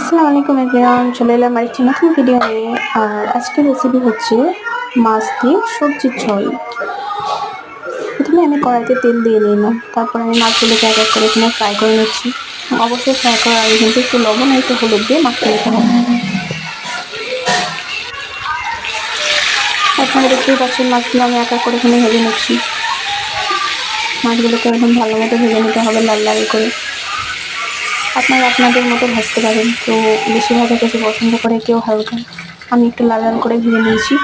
আসসালামু আলাইকুম এভরিওয়ান, চলে এলাম আরেকটি নতুন ভিডিও নিয়ে। আর আজকের রেসিপি হচ্ছে মাছ দিয়ে সবজির ঝোল। প্রথমে আমি কড়াইতে তেল দিয়ে নিলাম, তারপর আমি মাছগুলোকে এক এক করে এখানে ফ্রাই করে নিচ্ছি। অবশ্যই ফ্রাই করার আগে কিন্তু একটু লবণ আর একটু হলুদ দিয়ে মাখিয়ে নিতে হবে। আপনারা দেখতেই পাচ্ছেন মাছগুলো আমি এক এক করে এখানে ভেজে নিচ্ছি। মাছগুলোকে একদম ভালো মতো ভেজে নিতে হবে, লাল লাল করে। আপনারা আপনাদের মতো ভাজতে পারেন, কেউ বেশি ভাজা বেশি পছন্দ করে, কেউ হালকা। আমি একটু লাল লাল করে ভেজে নিয়েছি।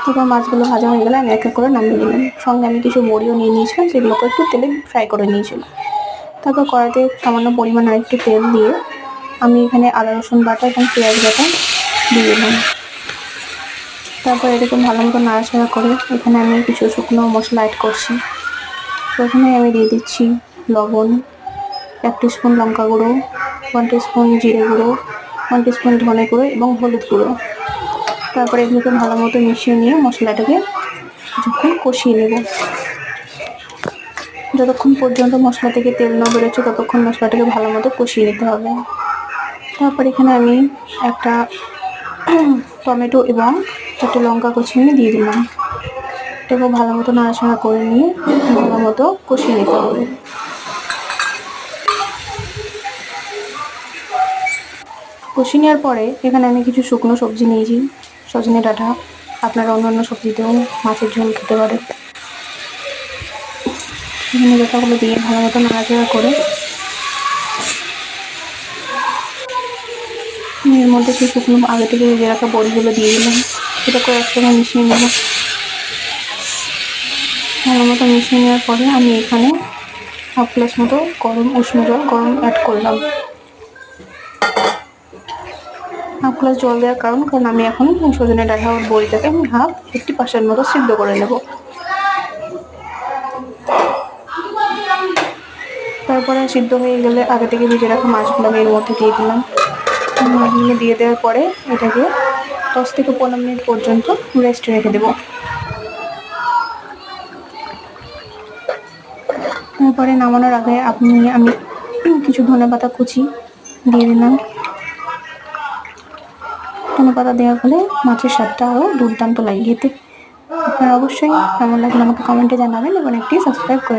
তারপর মাছগুলো ভাজা হয়ে গেলে আমি এক এক করে নামিয়ে নিলাম। সঙ্গে আমি কিছু বড়িও নিয়ে নিয়েছিলাম, সেগুলোকে একটু তেলে ফ্রাই করে নিয়েছিলাম। তারপর কড়াইতে সামান্য পরিমাণ আর একটু তেল দিয়ে আমি এখানে আদা রসুন বাটা এবং পেঁয়াজ বাটা দিয়ে দিলাম। তারপর এরকম ভালো মতো নাড়াচাড়া করে এখানে আমি কিছু শুকনো মশলা অ্যাড করছি। প্রথমে আমি দিয়ে দিচ্ছি লবণ, 1 টিস্পুন লঙ্কা গুঁড়ো, 1 টিস্পুন জিরে গুঁড়ো, 1 টিস্পুন ধনে গুঁড়ো এবং হলুদ গুঁড়ো। তারপরে এগুলোকে ভালো মতো মিশিয়ে নিয়ে মশলাটাকে কিছুক্ষণ কষিয়ে নেব। যতক্ষণ পর্যন্ত মশলা থেকে তেল না বেরোচ্ছে ততক্ষণ মশলাটাকে ভালো মতো কষিয়ে নিতে হবে। তারপর এখানে আমি একটা টমেটো এবং 4টে লঙ্কা কুচিয়ে দিয়ে দিলাম। এটাকে ভালো মতো নাড়াচাড়া করে নিয়ে ভালো মতো কষিয়ে নিতে হবে। কষিয়ে নেওয়ার পরে এখানে আমি কিছু শুকনো সবজি নিয়েছি, সজনে ডাঁটা। আপনারা অন্যান্য সবজিতেও মাছের ঝোল খেতে পারেন। এখানে ডাঁটাগুলো দিয়ে ভালো মতো নাড়াচাড়া করে এর মধ্যে সেই শুকনো আগে থেকে ভেজে রাখা বড়িগুলো দিয়ে দিলাম। সেটাকে একসঙ্গে মিশিয়ে নেব। ভালো মতো মিশিয়ে নেওয়ার পরে আমি এখানে 1/2 গ্লাস মতো উষ্ণ জল অ্যাড করলাম। 1/2 গ্লাস জল দেওয়ার কারণ আমি এখন সজনে ডাঁটা আর বড়িটাকে আমি 50% মতো সিদ্ধ করে নেব। তারপরে সিদ্ধ হয়ে গেলে আগে থেকে ভেজে রাখা মাছগুলো আমি এর মধ্যে দিয়ে দিলাম। মাছগুলো দিয়ে দেওয়ার পরে এটাকে 10 থেকে 15 মিনিট পর্যন্ত রেস্ট রেখে দেব। তারপরে নামানোর আগে আমি কিছু ধনেপাতা কুচি দিয়ে দিলাম। ধনেপাতা দেওয়ার ফলে মাছের স্বাদটা আরও দুর্দান্ত লাগে খেতে। আপনারা অবশ্যই কেমন লাগলো আমাকে কমেন্টে জানাবেন এবং একটি সাবস্ক্রাইব করে দেবেন।